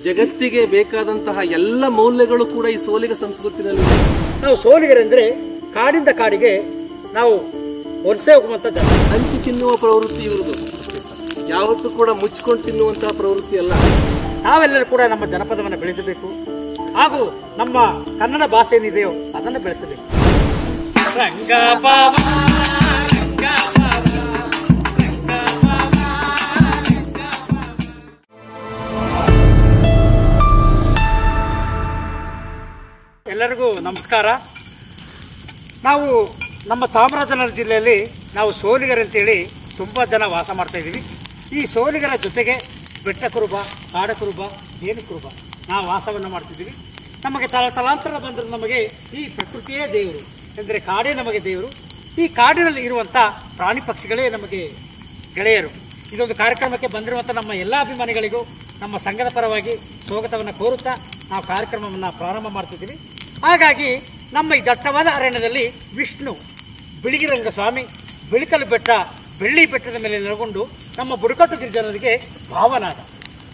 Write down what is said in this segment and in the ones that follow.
ಜಗತ್ತಿಗೆ ಬೇಕಾದಂತಹ ಎಲ್ಲ ಮೌಲ್ಯಗಳು ಕೂಡ ಈ ಸೋಲಿಗ ಸಂಸ್ಕೃತಿನಲ್ಲಿ. ನಾವು ಸೋಲಿಗರೆಂದ್ರೆ ಕಾಡಿಂದ ಕಾಡಿಗೆ ನಾವು ವಲಸೆ ಹೋಗುವಂತ ಜನ. ಹಂಚಿ ತಿನ್ನುವ ಪ್ರವೃತ್ತಿ ಇರುವುದು, ಯಾವತ್ತೂ ಕೂಡ ಮುಚ್ಕೊಂಡು ತಿನ್ನುವಂತಹ ಪ್ರವೃತ್ತಿ ಅಲ್ಲ. ನಾವೆಲ್ಲರೂ ಕೂಡ ನಮ್ಮ ಜನಪದವನ್ನು ಬೆಳೆಸಬೇಕು ಹಾಗೂ ನಮ್ಮ ಕನ್ನಡ ಭಾಷೆ ಏನಿದೆಯೋ ಅದನ್ನು ಬೆಳೆಸಬೇಕು. ಎಲ್ಲರಿಗೂ ನಮಸ್ಕಾರ. ನಾವು ನಮ್ಮ ಚಾಮರಾಜನಗರ ಜಿಲ್ಲೆಯಲ್ಲಿ ನಾವು ಸೋಲಿಗರಂತೇಳಿ ತುಂಬ ಜನ ವಾಸ ಮಾಡ್ತಾ ಇದ್ದೀವಿ. ಈ ಸೋಲಿಗರ ಜೊತೆಗೆ ಬೆಟ್ಟ ಕುರುಬ, ಕಾಡ ಕುರುಬ, ಜೇನು ಕುರುಬ ನಾವು ವಾಸವನ್ನು ಮಾಡ್ತಿದ್ದೀವಿ. ನಮಗೆ ತಲಾಂತರ ಬಂದರೂ ನಮಗೆ ಈ ಪ್ರಕೃತಿಯೇ ದೇವರು, ಎಂದರೆ ಕಾಡೇ ನಮಗೆ ದೇವರು. ಈ ಕಾಡಿನಲ್ಲಿ ಇರುವಂಥ ಪ್ರಾಣಿ ಪಕ್ಷಿಗಳೇ ನಮಗೆ ಗೆಳೆಯರು. ಇದೊಂದು ಕಾರ್ಯಕ್ರಮಕ್ಕೆ ಬಂದಿರುವಂಥ ನಮ್ಮ ಎಲ್ಲ ಅಭಿಮಾನಿಗಳಿಗೂ ನಮ್ಮ ಸಂಘದ ಪರವಾಗಿ ಸ್ವಾಗತವನ್ನು ಕೋರುತ್ತಾ ನಾವು ಕಾರ್ಯಕ್ರಮವನ್ನು ಪ್ರಾರಂಭ ಮಾಡ್ತಿದ್ದೀವಿ. ಹಾಗಾಗಿ ನಮ್ಮ ಈ ದಟ್ಟವಾದ ಅರಣ್ಯದಲ್ಲಿ ವಿಷ್ಣು, ಬಿಳಿಗಿರಂಗ ಸ್ವಾಮಿ, ಬಿಳಿಕಲ್ಲು ಬೆಟ್ಟ, ಬೆಳ್ಳಿ ಬೆಟ್ಟದ ಮೇಲೆ ನೆಲೆಗೊಂಡು ನಮ್ಮ ಬುಡಕಟ್ಟು ಗಿರಿಜನರಿಗೆ ಭಾವನಾದ.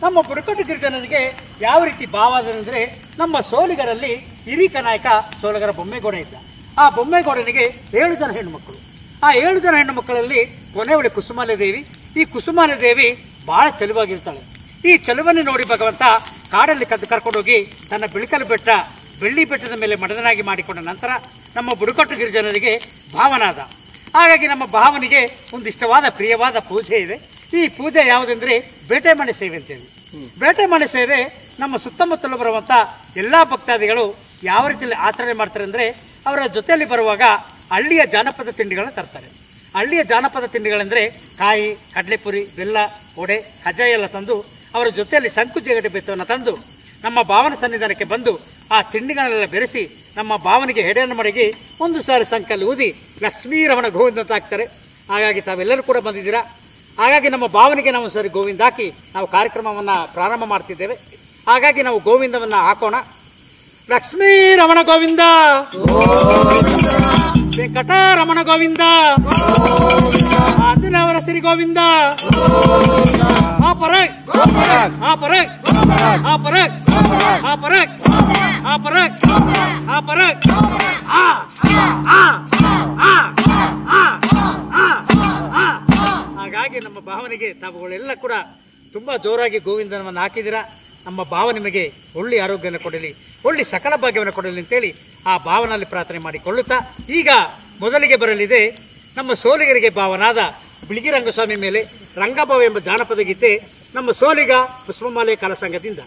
ನಮ್ಮ ಬುಡಕಟ್ಟು ಗಿರಿಜನರಿಗೆ ಯಾವ ರೀತಿ ಭಾವನಾದರೆ, ನಮ್ಮ ಸೋಲಿಗರಲ್ಲಿ ಹಿರೀಕ ನಾಯಕ ಸೋಲಿಗರ ಬೊಮ್ಮೇಗೌಡ ಇದ್ದ. ಆ ಬೊಮ್ಮೇಗೌಡನಿಗೆ 7 ಜನ ಹೆಣ್ಣುಮಕ್ಕಳು. ಆ 7 ಜನ ಹೆಣ್ಣು ಮಕ್ಕಳಲ್ಲಿ ಕೊನೆಯವಳಿ ಕುಸುಮಾಲೆ ದೇವಿ. ಈ ಕುಸುಮಾಲೆ ದೇವಿ ಬಹಳ ಚೆಲುವಾಗಿರ್ತಾಳೆ. ಈ ಚೆಲುವನ್ನು ನೋಡಿ ಭಗವಂತ ಕಾಡಲ್ಲಿ ಕರ್ಕೊಂಡೋಗಿ ತನ್ನ ಬಿಳಿಕಲ್ಲು ಬೆಟ್ಟ, ಬೆಳ್ಳಿ ಬೆಟ್ಟದ ಮೇಲೆ ಮಡದನಾಗಿ ಮಾಡಿಕೊಂಡ ನಂತರ ನಮ್ಮ ಬುಡಕಟ್ಟು ಗಿರಿಜನರಿಗೆ ಭಾವನಾದ. ಹಾಗಾಗಿ ನಮ್ಮ ಭಾವನಿಗೆ ಒಂದಿಷ್ಟವಾದ ಪ್ರಿಯವಾದ ಪೂಜೆ ಇದೆ. ಈ ಪೂಜೆ ಯಾವುದೆಂದರೆ ಬೇಟೆಮಣೆ ಸೇವೆ ಅಂತೇಳಿ. ಬೇಟೆಮಣೆ ಸೇವೆ ನಮ್ಮ ಸುತ್ತಮುತ್ತಲು ಬರುವಂಥ ಎಲ್ಲ ಭಕ್ತಾದಿಗಳು ಯಾವ ರೀತಿಯಲ್ಲಿ ಆಚರಣೆ ಮಾಡ್ತಾರೆ ಅಂದರೆ, ಅವರ ಜೊತೆಯಲ್ಲಿ ಬರುವಾಗ ಹಳ್ಳಿಯ ಜಾನಪದ ತಿಂಡಿಗಳನ್ನು ತರ್ತಾರೆ. ಹಳ್ಳಿಯ ಜಾನಪದ ತಿಂಡಿಗಳೆಂದರೆ ಕಾಯಿ, ಕಡಲೆಪುರಿ, ಬೆಲ್ಲ, ಒಡೆ, ಕಜ್ಜಾಯ ಎಲ್ಲ ತಂದು ಅವರ ಜೊತೆಯಲ್ಲಿ ಸಂಕುಜಗಡೆ ಬೆತ್ತವನ್ನು ತಂದು ನಮ್ಮ ಭಾವನ ಸನ್ನಿಧಾನಕ್ಕೆ ಬಂದು ಆ ತಿಂಡಿಗಳನ್ನೆಲ್ಲ ಬೆರೆಸಿ ನಮ್ಮ ಭಾವನಿಗೆ ಎಡೆಯನ್ನು ಮಡಗಿ ಒಂದು ಸಾರಿ ಸಂಕಲ್ಲಿ ಊದಿ ಲಕ್ಷ್ಮೀ ರಮಣ ಗೋವಿಂದ ಅಂತ ಹಾಕ್ತಾರೆ. ಹಾಗಾಗಿ ತಾವೆಲ್ಲರೂ ಕೂಡ ಬಂದಿದ್ದೀರಾ. ಹಾಗಾಗಿ ನಮ್ಮ ಭಾವನಿಗೆ ನಾವು ಸರಿ ಗೋವಿಂದ ಹಾಕಿ ನಾವು ಕಾರ್ಯಕ್ರಮವನ್ನು ಪ್ರಾರಂಭ ಮಾಡ್ತಿದ್ದೇವೆ. ಹಾಗಾಗಿ ನಾವು ಗೋವಿಂದವನ್ನು ಹಾಕೋಣ. ಲಕ್ಷ್ಮೀ ರಮಣ ಗೋವಿಂದ, ವೆಂಕಟ ರಮಣ ಗೋವಿಂದ, ಆಂಜನೇಯವರ ಸಿರಿ ಗೋವಿಂದ. ಆ ಪರಕ್, ಆ ಪರಕ್, ಆ ಪರಕ್, ಆ ಪರಕ್, ಆ ಪರಕ್, ಆ ಪರಕ್, ಆ ಆ ಆ ಆ. ಹಾಗಾಗಿ ನಮ್ಮ ಭಾವನೆಗೆ ತಾವುಗಳೆಲ್ಲ ಕೂಡ ತುಂಬಾ ಜೋರಾಗಿ ಗೋವಿಂದನವನ್ನು ಹಾಕಿದ್ದೀರಾ. ನಮ್ಮ ಭಾವ ನಿಮಗೆ ಒಳ್ಳೆ ಆರೋಗ್ಯವನ್ನು ಕೊಡಲಿ, ಒಳ್ಳೆ ಸಕಲ ಭಾಗ್ಯವನ್ನು ಕೊಡಲಿ ಅಂತೇಳಿ ಆ ಭಾವನಲ್ಲಿ ಪ್ರಾರ್ಥನೆ ಮಾಡಿಕೊಳ್ಳುತ್ತಾ, ಈಗ ಮೊದಲಿಗೆ ಬರಲಿದೆ ನಮ್ಮ ಸೋಲಿಗರಿಗೆ ಭಾವನಾದ ಬಿಳಿಗಿರಂಗಸ್ವಾಮಿ ಮೇಲೆ ರಂಗಭಾವ ಎಂಬ ಜಾನಪದ ಗೀತೆ ನಮ್ಮ ಸೋಲಿಗ ಪುಷ್ಪಮಾಲೆ ಕಲಾ ಸಂಘದಿಂದ.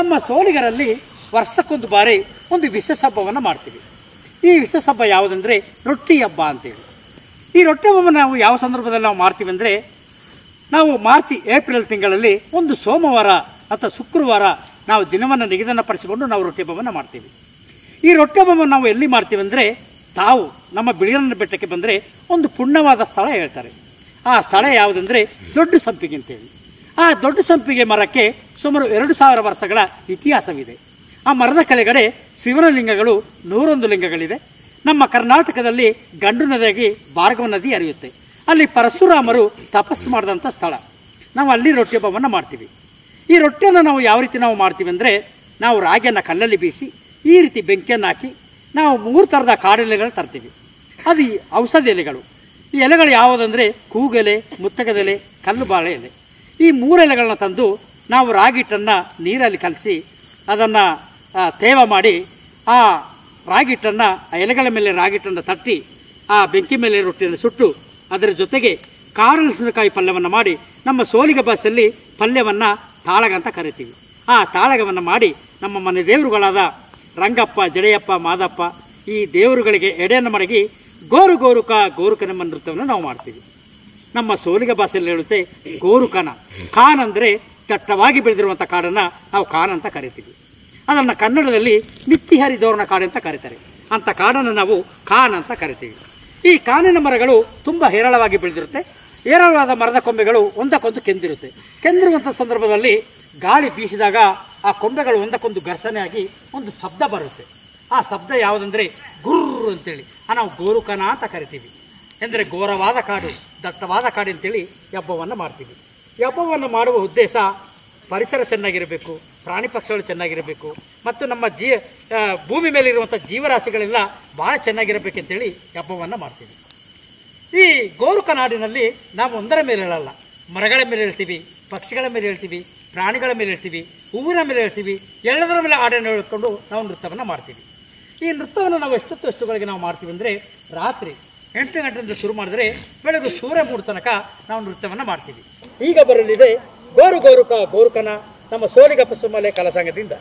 ನಮ್ಮ ಸೋಲಿಗರಲ್ಲಿ ವರ್ಷಕ್ಕೊಂದು ಬಾರಿ ಒಂದು ವಿಶೇಷ ಹಬ್ಬವನ್ನು ಮಾಡ್ತೀವಿ. ಈ ವಿಶೇಷ ಹಬ್ಬ ಯಾವುದಂದರೆ ರೊಟ್ಟಿ ಹಬ್ಬ ಅಂತೇಳಿ. ಈ ರೊಟ್ಟಿ ಹಬ್ಬವನ್ನು ನಾವು ಯಾವ ಸಂದರ್ಭದಲ್ಲಿ ನಾವು ಮಾಡ್ತೀವಿ ಅಂದರೆ, ನಾವು ಮಾರ್ಚ್ ಏಪ್ರಿಲ್ ತಿಂಗಳಲ್ಲಿ ಒಂದು ಸೋಮವಾರ ಅಥವಾ ಶುಕ್ರವಾರ ನಾವು ದಿನವನ್ನು ನಿಗದಿಪಡಿಸಿಕೊಂಡು ನಾವು ರೊಟ್ಟಿ ಹಬ್ಬವನ್ನು ಮಾಡ್ತೀವಿ. ಈ ರೊಟ್ಟಿ ಹಬ್ಬವನ್ನು ನಾವು ಎಲ್ಲಿ ಮಾಡ್ತೀವಿ ಅಂದರೆ, ತಾವು ನಮ್ಮ ಬಿಳಿಗಿರಿ ಬೆಟ್ಟಕ್ಕೆ ಬಂದರೆ ಒಂದು ಪುಣ್ಯವಾದ ಸ್ಥಳ ಹೇಳ್ತಾರೆ. ಆ ಸ್ಥಳ ಯಾವುದಂದರೆ ದೊಡ್ಡ ಸಂಪಿಗೆ ಅಂತೇಳಿ. ಆ ದೊಡ್ಡ ಸಂಪಿಗೆ ಮರಕ್ಕೆ ಸುಮಾರು 2000 ವರ್ಷಗಳ ಇತಿಹಾಸವಿದೆ. ಆ ಮರದ ಕೆಳಗಡೆ ಶಿವನ ಲಿಂಗಗಳು 101 ಲಿಂಗಗಳಿದೆ. ನಮ್ಮ ಕರ್ನಾಟಕದಲ್ಲಿ ಗಂಡು ನದಿಯಾಗಿ ಭಾರ್ಗವ ನದಿ ಹರಿಯುತ್ತೆ. ಅಲ್ಲಿ ಪರಶುರಾಮರು ತಪಸ್ಸು ಮಾಡಿದಂಥ ಸ್ಥಳ. ನಾವು ಅಲ್ಲಿ ರೊಟ್ಟಿ ಹಬ್ಬವನ್ನು ಮಾಡ್ತೀವಿ. ಈ ರೊಟ್ಟಿಯನ್ನು ನಾವು ಯಾವ ರೀತಿ ನಾವು ಮಾಡ್ತೀವಿ ಅಂದರೆ, ನಾವು ರಾಗಿಯನ್ನು ಕಲ್ಲಲ್ಲಿ ಬೀಸಿ ಈ ರೀತಿ ಬೆಂಕಿಯನ್ನು ಹಾಕಿ ನಾವು 3 ಥರದ ಕಾಡೆಲೆಗಳು ತರ್ತೀವಿ. ಅದು ಔಷಧಿ ಎಲೆಗಳು. ಈ ಎಲೆಗಳು ಯಾವುದಂದರೆ ಕೂಗೆಲೆ, ಮುತ್ತಗದೆಲೆ, ಕಲ್ಲು ಬಾಳೆ ಎಲೆ. ಈ 3 ಎಲೆಗಳನ್ನ ತಂದು ನಾವು ರಾಗಿ ಹಿಟ್ಟನ್ನು ನೀರಲ್ಲಿ ಕಲಸಿ ಅದನ್ನು ತೇವ ಮಾಡಿ ಆ ರಾಗಿ ಹಿಟ್ಟನ್ನು ಆ ಎಲೆಗಳ ಮೇಲೆ ರಾಗಿ ಹಿಟ್ಟನ್ನು ತಟ್ಟಿ ಆ ಬೆಂಕಿ ಮೇಲೆ ರೊಟ್ಟಿಯನ್ನು ಸುಟ್ಟು ಅದರ ಜೊತೆಗೆ ಕಾಳಮೆಣಸಿನಕಾಯಿ ಪಲ್ಯವನ್ನು ಮಾಡಿ ನಮ್ಮ ಸೋಲಿಗ ಭಾಷೆಯಲ್ಲಿ ಪಲ್ಯವನ್ನು ತಾಳಗ ಅಂತ ಕರಿತೀವಿ. ಆ ತಾಳಗವನ್ನು ಮಾಡಿ ನಮ್ಮ ಮನೆ ದೇವರುಗಳಾದ ರಂಗಪ್ಪ, ಜಡೆಯಪ್ಪ, ಮಾದಪ್ಪ ಈ ದೇವರುಗಳಿಗೆ ಎಡೆಯನ್ನು ಮಡಗಿ ಗೋರು ಗೋರುಕ ಗೋರುಕನೆಂಬ ನೃತ್ಯವನ್ನು ನಾವು ಮಾಡ್ತೀವಿ. ನಮ್ಮ ಸೋಲಿಗ ಭಾಷೆಯಲ್ಲಿ ಹೇಳುತ್ತೆ ಗೋರುಕನ. ಕಾನ್ ಅಂದರೆ ದಟ್ಟವಾಗಿ ಬೆಳೆದಿರುವಂಥ ಕಾಡನ್ನು ನಾವು ಕಾನ್ ಅಂತ ಕರಿತೀವಿ. ಅದನ್ನು ಕನ್ನಡದಲ್ಲಿ ನಿತ್ಯ ಹರಿದೋರಣ ಕಾಡು ಅಂತ ಕರೀತಾರೆ. ಅಂಥ ಕಾಡನ್ನು ನಾವು ಕಾನ್ ಅಂತ ಕರಿತೀವಿ. ಈ ಕಾನಿನ ಮರಗಳು ತುಂಬ ಹೇರಳವಾಗಿ ಬೆಳೆದಿರುತ್ತೆ. ಹೇರಳವಾದ ಮರದ ಕೊಂಬೆಗಳು ಒಂದಕ್ಕೊಂದು ಕೆಂದಿರುತ್ತೆ. ಕೆಂದಿರುವಂಥ ಸಂದರ್ಭದಲ್ಲಿ ಗಾಳಿ ಬೀಸಿದಾಗ ಆ ಕೊಂಬೆಗಳು ಒಂದಕ್ಕೊಂದು ಘರ್ಷಣೆಯಾಗಿ ಒಂದು ಶಬ್ದ ಬರುತ್ತೆ. ಆ ಶಬ್ದ ಯಾವುದಂದರೆ ಗುರ್ರು ಅಂತೇಳಿ ನಾವು ಗೋರುಕನ ಅಂತ ಕರಿತೀವಿ. ಎಂದರೆ ಘೋರವಾದ ಕಾಡು, ದಟ್ಟವಾದ ಕಾಡು ಅಂತೇಳಿ ಈ ಹಬ್ಬವನ್ನು ಮಾಡ್ತೀವಿ. ಈ ಹಬ್ಬವನ್ನು ಮಾಡುವ ಉದ್ದೇಶ ಪರಿಸರ ಚೆನ್ನಾಗಿರಬೇಕು, ಪ್ರಾಣಿ ಪಕ್ಷಿಗಳು ಚೆನ್ನಾಗಿರಬೇಕು ಮತ್ತು ನಮ್ಮ ಭೂಮಿ ಮೇಲಿರುವಂಥ ಜೀವರಾಶಿಗಳೆಲ್ಲ ಭಾಳ ಚೆನ್ನಾಗಿರಬೇಕಂತೇಳಿ ಹಬ್ಬವನ್ನು ಮಾಡ್ತೀವಿ. ಈ ಗೋರುಕ ನಾಡಿನಲ್ಲಿ ನಾವು ಒಂದರ ಮೇಲೆ ಹೇಳಲ್ಲ, ಮರಗಳ ಮೇಲೆ ಹೇಳ್ತೀವಿ, ಪಕ್ಷಿಗಳ ಮೇಲೆ ಹೇಳ್ತೀವಿ, ಪ್ರಾಣಿಗಳ ಮೇಲೆ ಹೇಳ್ತೀವಿ, ಹೂವಿನ ಮೇಲೆ ಹೇಳ್ತೀವಿ, ಎಲ್ಲದರ ಮೇಲೆ ಹಾಡನ್ನು ಹೇಳ್ಕೊಂಡು ನಾವು ನೃತ್ಯವನ್ನು ಮಾಡ್ತೀವಿ. ಈ ನೃತ್ಯವನ್ನು ನಾವು ಎಷ್ಟೊತ್ತುಗಳಿಗೆ ನಾವು ಮಾಡ್ತೀವಿ ಅಂದರೆ, ರಾತ್ರಿ 8 ಗಂಟೆಯಿಂದ ಶುರು ಮಾಡಿದ್ರೆ ಬೆಳಗ್ಗೆ ಸೂರ್ಯ ಮೂಡ ತನಕ ನಾವು ನೃತ್ಯವನ್ನು ಮಾಡ್ತೀವಿ. ಈಗ ಬರಲಿದೆ ಗೋರು ಗೋರುಕ ಗೋರುಕನ ನಮ್ಮ ಸೋಲಿಗ ಪಸುಮಲೆ ಕಲಸಂಗದಿಂದ.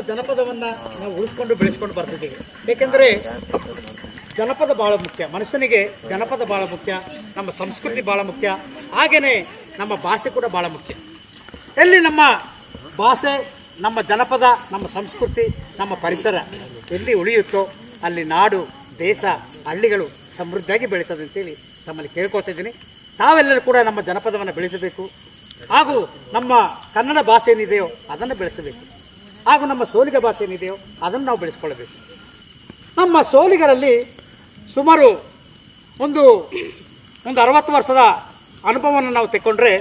ಜನಪದವನ್ನು ನಾವು ಉಳಿಸ್ಕೊಂಡು ಬೆಳೆಸ್ಕೊಂಡು ಬರ್ತಿದ್ದೀವಿ. ಏಕೆಂದರೆ ಜನಪದ ಭಾಳ ಮುಖ್ಯ, ಮನುಷ್ಯನಿಗೆ ಜನಪದ ಭಾಳ ಮುಖ್ಯ, ನಮ್ಮ ಸಂಸ್ಕೃತಿ ಭಾಳ ಮುಖ್ಯ, ಹಾಗೆಯೇ ನಮ್ಮ ಭಾಷೆ ಕೂಡ ಭಾಳ ಮುಖ್ಯ. ಎಲ್ಲಿ ನಮ್ಮ ಭಾಷೆ, ನಮ್ಮ ಜನಪದ, ನಮ್ಮ ಸಂಸ್ಕೃತಿ, ನಮ್ಮ ಪರಿಸರ ಎಲ್ಲಿ ಉಳಿಯುತ್ತೋ ಅಲ್ಲಿ ನಾಡು, ದೇಶ, ಹಳ್ಳಿಗಳು ಸಮೃದ್ಧಿಯಾಗಿ ಬೆಳೀತದೆ ಅಂತೇಳಿ ತಮ್ಮಲ್ಲಿ ಕೇಳ್ಕೊತಿದ್ದೀನಿ. ನಾವೆಲ್ಲರೂ ಕೂಡ ನಮ್ಮ ಜನಪದವನ್ನು ಬೆಳೆಸಬೇಕು, ಹಾಗೂ ನಮ್ಮ ಕನ್ನಡ ಭಾಷೆ ಏನಿದೆಯೋ ಅದನ್ನು ಬೆಳೆಸಬೇಕು, ಹಾಗೂ ನಮ್ಮ ಸೋಲಿಗ ಭಾಷೆ ಏನಿದೆಯೋ ಅದನ್ನು ನಾವು ಬೆಳೆಸ್ಕೊಳ್ಬೇಕು. ನಮ್ಮ ಸೋಲಿಗರಲ್ಲಿ ಸುಮಾರು ಒಂದು 60 ವರ್ಷದ ಅನುಭವವನ್ನು ನಾವು ತೆಕ್ಕೊಂಡ್ರೆ,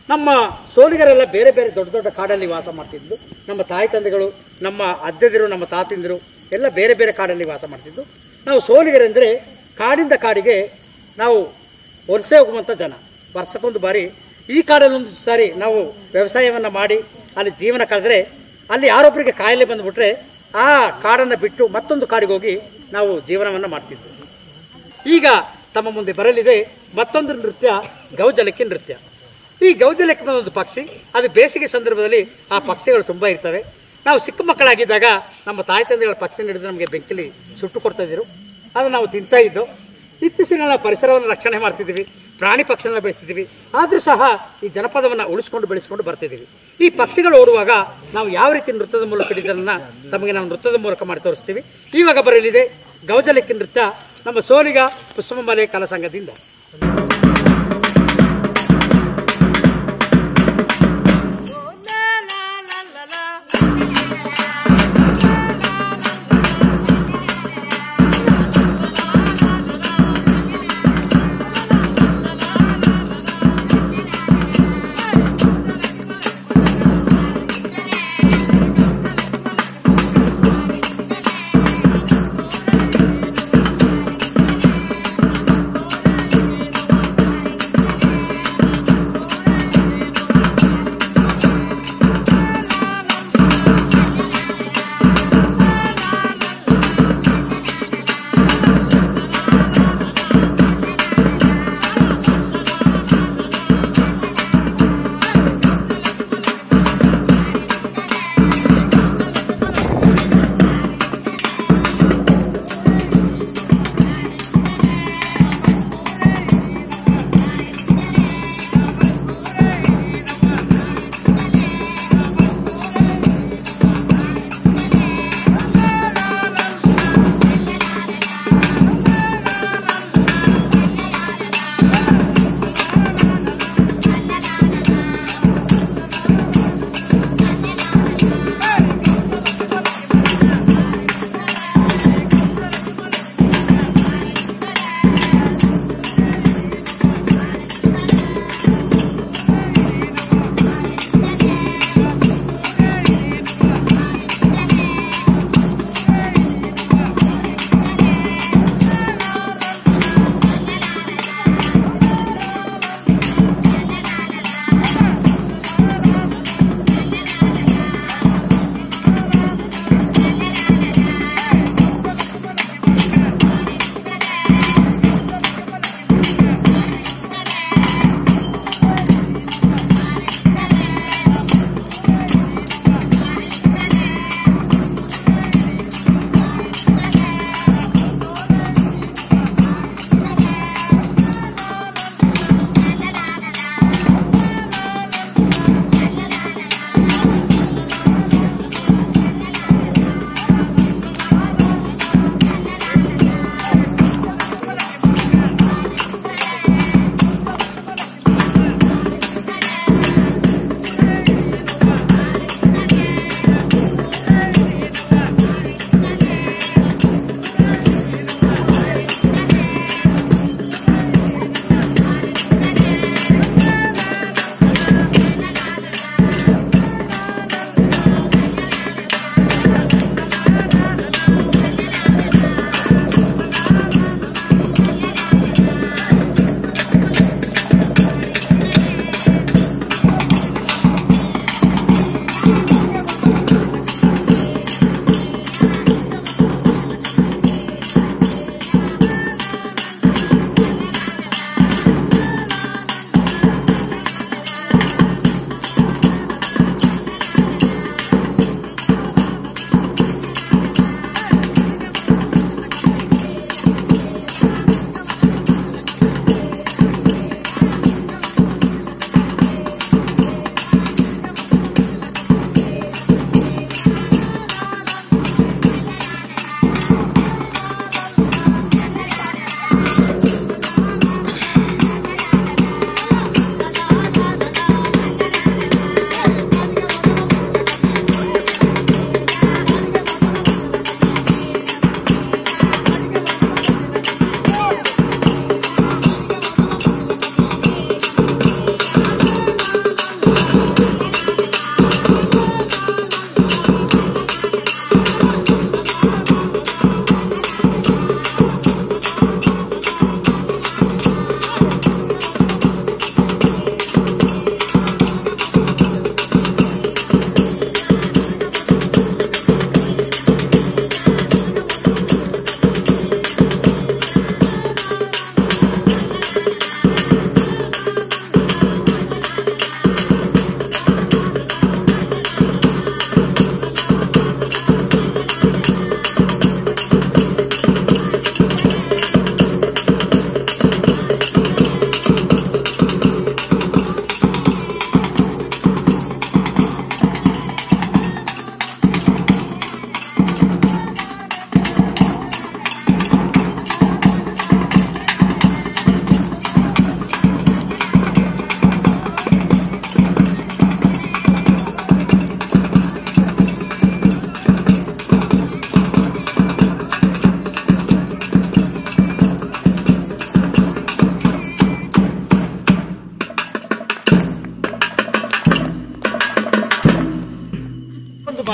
ನಮ್ಮ ಸೋಲಿಗರೆಲ್ಲ ಬೇರೆ ಬೇರೆ ದೊಡ್ಡ ದೊಡ್ಡ ಕಾಡಲ್ಲಿ ವಾಸ ಮಾಡ್ತಿದ್ದು. ನಮ್ಮ ತಾಯಿ ತಂದೆಗಳು, ನಮ್ಮ ಅಜ್ಜದಿರು, ನಮ್ಮ ತಾತಿಂದಿರು ಎಲ್ಲ ಬೇರೆ ಬೇರೆ ಕಾಡಲ್ಲಿ ವಾಸ ಮಾಡ್ತಿದ್ದು. ನಾವು ಸೋಲಿಗರೆಂದರೆ ಕಾಡಿಂದ ಕಾಡಿಗೆ ನಾವು ವಲಸೆ ಹೋಗುವಂಥ ಜನ. ವರ್ಷಕ್ಕೊಂದು ಬಾರಿ ಈ ಕಾಡಲ್ಲೊಂದು ಸಾರಿ ನಾವು ವ್ಯವಸಾಯವನ್ನು ಮಾಡಿ ಅಲ್ಲಿ ಜೀವನ ಕಳೆದ್ರೆ, ಅಲ್ಲಿ ಯಾರೊಬ್ಬರಿಗೆ ಕಾಯಿಲೆ ಬಂದುಬಿಟ್ರೆ ಆ ಕಾಡನ್ನು ಬಿಟ್ಟು ಮತ್ತೊಂದು ಕಾಡಿಗೆ ಹೋಗಿ ನಾವು ಜೀವನವನ್ನು ಮಾಡ್ತಿದ್ವಿ. ಈಗ ತಮ್ಮ ಮುಂದೆ ಬರಲಿದೆ ಮತ್ತೊಂದು ನೃತ್ಯ, ಗೌಜಲಕ್ಕಿ ನೃತ್ಯ. ಈ ಗೌಜಲಕ್ಕಿ ಒಂದು ಪಕ್ಷಿ, ಅದು ಬೇಸಿಗೆ ಸಂದರ್ಭದಲ್ಲಿ ಆ ಪಕ್ಷಿಗಳು ತುಂಬ ಇರ್ತವೆ. ನಾವು ಚಿಕ್ಕ ಮಕ್ಕಳಾಗಿದ್ದಾಗ ನಮ್ಮ ತಾಯಿ ತಂದೆಗಳ ಪಕ್ಷಿ ಹಿಡಿದು ನಮಗೆ ಬೆಂಕಿಲಿ ಸುಟ್ಟು ಕೊಡ್ತಾ ಇದ್ರು, ಅದನ್ನು ನಾವು ತಿಂತಾ ಇದ್ದು. ಇತ್ತೀಚಿನ ನಾವು ಪರಿಸರವನ್ನು ರಕ್ಷಣೆ ಮಾಡ್ತಿದ್ದೀವಿ, ಪ್ರಾಣಿ ಪಕ್ಷಿಗಳನ್ನ ಬೆಳೆಸ್ತಿದ್ದೀವಿ. ಆದರೂ ಸಹ ಈ ಜನಪದವನ್ನು ಉಳಿಸ್ಕೊಂಡು ಬೆಳೆಸ್ಕೊಂಡು ಬರ್ತಿದ್ದೀವಿ. ಈ ಪಕ್ಷಿಗಳು ಓಡುವಾಗ ನಾವು ಯಾವ ರೀತಿ ನೃತ್ಯದ ಮೂಲಕ ಹಿಡಿದನ್ನು ತಮಗೆ ನಾವು ನೃತ್ಯದ ಮೂಲಕ ಮಾಡಿ ತೋರಿಸ್ತೀವಿ. ಇವಾಗ ಬರಲಿದೆ ಗೌಜಲಕ್ಕಿ ನೃತ್ಯ ನಮ್ಮ ಸೋಲಿಗ ಪುಷ್ಪಮಾಲೆ ಕಲಾ ಸಂಘದಿಂದ.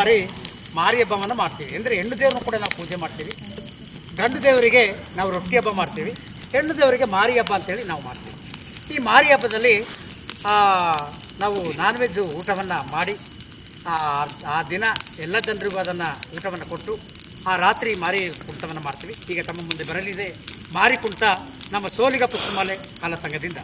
ಬಾರಿ ಮಾರಿ ಹಬ್ಬವನ್ನು ಮಾಡ್ತೀವಿ. ಅಂದರೆ ಹೆಣ್ಣು ದೇವ್ರನ್ನ ಕೂಡ ನಾವು ಪೂಜೆ ಮಾಡ್ತೀವಿ. ಗಂಡು ದೇವರಿಗೆ ನಾವು ರೊಟ್ಟಿ ಹಬ್ಬ ಮಾಡ್ತೀವಿ, ಹೆಣ್ಣು ದೇವರಿಗೆ ಮಾರಿ ಹಬ್ಬ ಅಂತೇಳಿ ನಾವು ಮಾಡ್ತೀವಿ. ಈ ಮಾರಿ ಹಬ್ಬದಲ್ಲಿ ನಾವು ನಾನ್ ವೆಜ್ ಊಟವನ್ನು ಮಾಡಿ ಆ ದಿನ ಎಲ್ಲ ಜನರಿಗೂ ಅದನ್ನು ಊಟವನ್ನು ಕೊಟ್ಟು ಆ ರಾತ್ರಿ ಮಾರಿ ಕುಣಿತವನ್ನು ಮಾಡ್ತೀವಿ. ಈಗ ತಮ್ಮ ಮುಂದೆ ಬರಲಿದೆ ಮಾರಿ ಕುಣಿತ ನಮ್ಮ ಸೋಲಿಗ ಪುಷ್ಪಮಾಲೆ ಕಲಾ ಸಂಘದಿಂದ.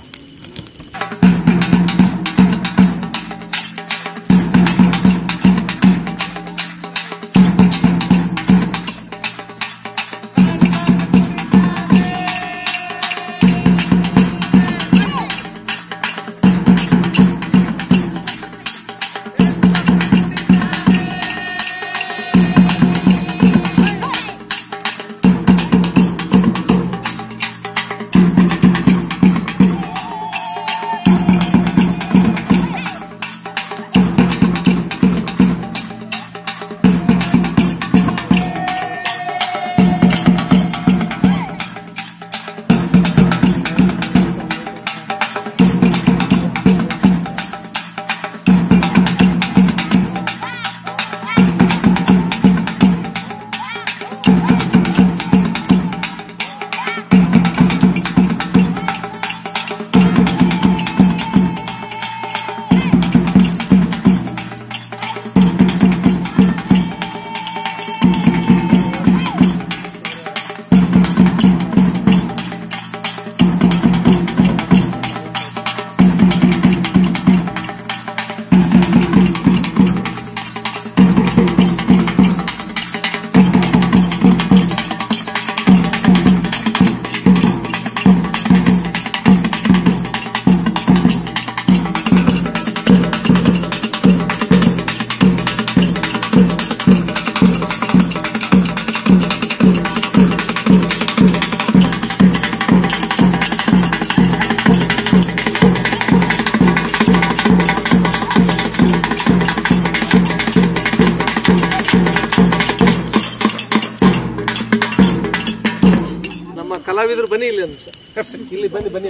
ಕಲಾವಿದರು ಬನ್ನಿ ಇಲ್ಲಿ ಅಂತ ಇಲ್ಲಿ ಬನ್ನಿ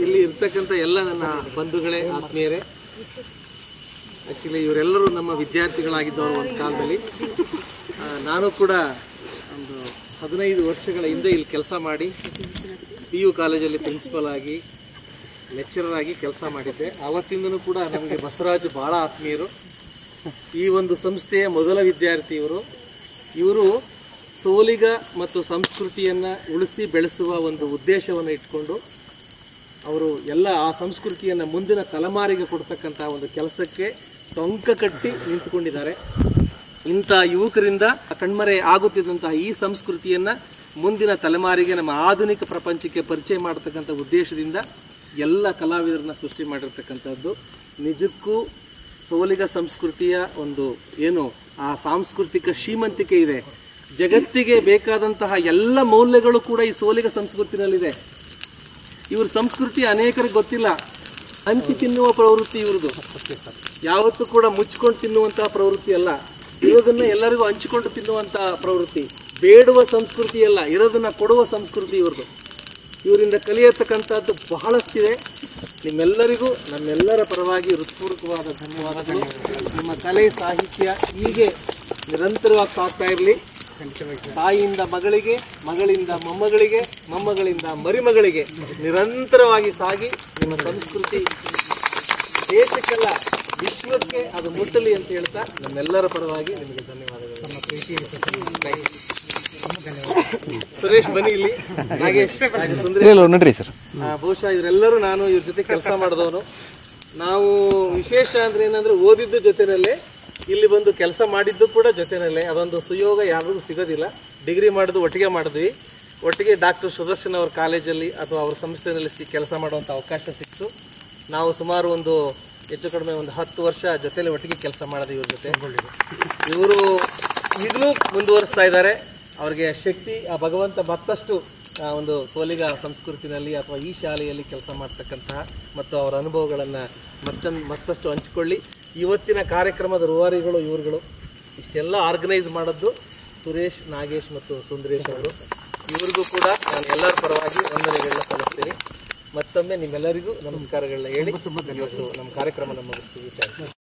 ಇಲ್ಲಿ ಇರ್ತಕ್ಕಂಥ ಎಲ್ಲ ನನ್ನ ಬಂಧುಗಳೇ, ಆತ್ಮೀಯರೇ. ಆ್ಯಕ್ಚುಲಿ ಇವರೆಲ್ಲರೂ ನಮ್ಮ ವಿದ್ಯಾರ್ಥಿಗಳಾಗಿದ್ದವರು ಒಂದು ಕಾಲದಲ್ಲಿ. ನಾನು ಕೂಡ ಒಂದು 15 ವರ್ಷಗಳ ಹಿಂದೆ ಇಲ್ಲಿ ಕೆಲಸ ಮಾಡಿ PU ಕಾಲೇಜಲ್ಲಿ ಪ್ರಿನ್ಸಿಪಲ್ ಆಗಿ ಲೆಕ್ಚರರ್ ಆಗಿ ಕೆಲಸ ಮಾಡಿದ್ದೆ. ಆವತ್ತಿಂದನೂ ಕೂಡ ನಮಗೆ ಬಸವರಾಜ್ ಭಾಳ ಆತ್ಮೀಯರು. ಈ ಒಂದು ಸಂಸ್ಥೆಯ ಮೊದಲ ವಿದ್ಯಾರ್ಥಿ ಇವರು ಸೋಲಿಗ ಮತ್ತು ಸಂಸ್ಕೃತಿಯನ್ನು ಉಳಿಸಿ ಬೆಳೆಸುವ ಒಂದು ಉದ್ದೇಶವನ್ನು ಇಟ್ಕೊಂಡು ಅವರು ಎಲ್ಲ ಆ ಸಂಸ್ಕೃತಿಯನ್ನು ಮುಂದಿನ ತಲೆಮಾರಿಗೆ ಕೊಡ್ತಕ್ಕಂಥ ಒಂದು ಕೆಲಸಕ್ಕೆ ಟೊಂಕ ಕಟ್ಟಿ ನಿಂತುಕೊಂಡಿದ್ದಾರೆ. ಇಂಥ ಯುವಕರಿಂದ ಕಣ್ಮರೆ ಆಗುತ್ತಿದ್ದಂತಹ ಈ ಸಂಸ್ಕೃತಿಯನ್ನು ಮುಂದಿನ ತಲೆಮಾರಿಗೆ ನಮ್ಮ ಆಧುನಿಕ ಪ್ರಪಂಚಕ್ಕೆ ಪರಿಚಯ ಮಾಡತಕ್ಕಂಥ ಉದ್ದೇಶದಿಂದ ಎಲ್ಲ ಕಲಾವಿದರನ್ನ ಸೃಷ್ಟಿ ಮಾಡಿರ್ತಕ್ಕಂಥದ್ದು. ನಿಜಕ್ಕೂ ಸೋಲಿಗ ಸಂಸ್ಕೃತಿಯ ಒಂದು ಏನು ಆ ಸಾಂಸ್ಕೃತಿಕ ಶ್ರೀಮಂತಿಕೆ ಇದೆ. ಜಗತ್ತಿಗೆ ಬೇಕಾದಂತಹ ಎಲ್ಲ ಮೌಲ್ಯಗಳು ಕೂಡ ಈ ಸೋಲಿಗ ಸಂಸ್ಕೃತಿನಲ್ಲಿದೆ. ಇವ್ರ ಸಂಸ್ಕೃತಿ ಅನೇಕರಿಗೆ ಗೊತ್ತಿಲ್ಲ. ಹಂಚಿ ತಿನ್ನುವ ಪ್ರವೃತ್ತಿ ಇವ್ರದ್ದು. ಯಾವತ್ತೂ ಕೂಡ ಮುಚ್ಕೊಂಡು ತಿನ್ನುವಂತಹ ಪ್ರವೃತ್ತಿ ಅಲ್ಲ, ಇರೋದನ್ನ ಎಲ್ಲರಿಗೂ ಹಂಚಿಕೊಂಡು ತಿನ್ನುವಂತಹ ಪ್ರವೃತ್ತಿ. ಬೇಡುವ ಸಂಸ್ಕೃತಿ ಅಲ್ಲ, ಇರೋದನ್ನ ಕೊಡುವ ಸಂಸ್ಕೃತಿ ಇವ್ರದ್ದು. ಇವರಿಂದ ಕಲಿಯತಕ್ಕಂಥದ್ದು ಬಹಳಷ್ಟಿದೆ. ನಿಮ್ಮೆಲ್ಲರಿಗೂ ನಮ್ಮೆಲ್ಲರ ಪರವಾಗಿ ಹೃತ್ಪೂರ್ವಕವಾದ ಧನ್ಯವಾದಗಳು. ನಿಮ್ಮ ಕಲೆ ಸಾಹಿತ್ಯ ಹೀಗೆ ನಿರಂತರವಾಗಿ ಸಾಗ್ತಾ ಇರಲಿ. ತಾಯಿಯಿಂದ ಮಗಳಿಗೆ, ಮಗಳಿಂದ ಮೊಮ್ಮಗಳಿಗೆ, ಮೊಮ್ಮಗಳಿಂದ ಮರಿಮಗಳಿಗೆ ನಿರಂತರವಾಗಿ ಸಾಗಿ ನಿಮ್ಮ ಸಂಸ್ಕೃತಿ ದೇಶಕ್ಕೆಲ್ಲ ವಿಶ್ವಕ್ಕೆ ಅದು ಮುಟ್ಟಲಿ ಅಂತ ಹೇಳ್ತಾ ನಮ್ಮೆಲ್ಲರ ಪರವಾಗಿ ನಿಮಗೆ ಧನ್ಯವಾದಗಳು. ಸುರೇಶ್ ಬನ್ನಿ ಇಲ್ಲಿ, ನಾಗೇಶ್, ನೋಡ್ರಿ ಸರ್. ಬಹುಶಃ ಇವರೆಲ್ಲರೂ ನಾನು ಇವ್ರ ಜೊತೆ ಕೆಲಸ ಮಾಡಿದವನು. ನಾವು ವಿಶೇಷ ಅಂದ್ರೆ ಏನಂದ್ರೆ ಓದಿದ್ದು ಜೊತೆನಲ್ಲೇ, ಇಲ್ಲಿ ಬಂದು ಕೆಲಸ ಮಾಡಿದ್ದು ಕೂಡ ಜೊತೆನಲ್ಲೇ. ಅದೊಂದು ಸುಯೋಗ ಯಾರಿಗೂ ಸಿಗೋದಿಲ್ಲ. ಡಿಗ್ರಿ ಮಾಡೋದು ಒಟ್ಟಿಗೆ ಮಾಡಿದ್ವಿ. ಒಟ್ಟಿಗೆ ಡಾಕ್ಟರ್ ಸುದರ್ಶನ್ ಅವ್ರ ಕಾಲೇಜಲ್ಲಿ ಅಥವಾ ಅವ್ರ ಸಂಸ್ಥೆಯಲ್ಲಿ ಕೆಲಸ ಮಾಡುವಂಥ ಅವಕಾಶ ಸಿಕ್ತು. ನಾವು ಸುಮಾರು ಒಂದು ಹೆಚ್ಚು ಕಡಿಮೆ ಒಂದು 10 ವರ್ಷ ಜೊತೆಲಿ ಒಟ್ಟಿಗೆ ಕೆಲಸ ಮಾಡೋದು ಇವ್ರ ಜೊತೆ. ಇವರು ಈಗಲೂ ಮುಂದುವರಿಸ್ತಾ ಇದ್ದಾರೆ. ಅವ್ರಿಗೆ ಶಕ್ತಿ ಆ ಭಗವಂತ ಮತ್ತಷ್ಟು ಒಂದು ಸೋಲಿಗ ಸಂಸ್ಕೃತಿನಲ್ಲಿ ಅಥವಾ ಈ ಶಾಲೆಯಲ್ಲಿ ಕೆಲಸ ಮಾಡ್ತಕ್ಕಂತಹ ಮತ್ತು ಅವರ ಅನುಭವಗಳನ್ನು ಮತ್ತಷ್ಟು ಹಂಚಿಕೊಳ್ಳಿ. ಇವತ್ತಿನ ಕಾರ್ಯಕ್ರಮದ ರೂವಾರಿಗಳು ಇವರುಗಳು. ಇಷ್ಟೆಲ್ಲ ಆರ್ಗನೈಸ್ ಮಾಡೋದು ಸುರೇಶ್, ನಾಗೇಶ್ ಮತ್ತು ಸುಂದರೇಶ್ ಅವರು. ಇವ್ರಿಗೂ ಕೂಡ ನಾನು ಎಲ್ಲರ ಪರವಾಗಿ ವಂದನೆಗಳನ್ನ ಸಲ್ಲಿಸ್ತೀನಿ. ಮತ್ತೊಮ್ಮೆ ಮತ್ತೊಮ್ಮೆ ನಿಮ್ಮೆಲ್ಲರಿಗೂ ನಮಸ್ಕಾರಗಳನ್ನ ಹೇಳಿ ಇವತ್ತು ನಮ್ಮ ಕಾರ್ಯಕ್ರಮ ಮುಗಿಸ್ತೀವಿ.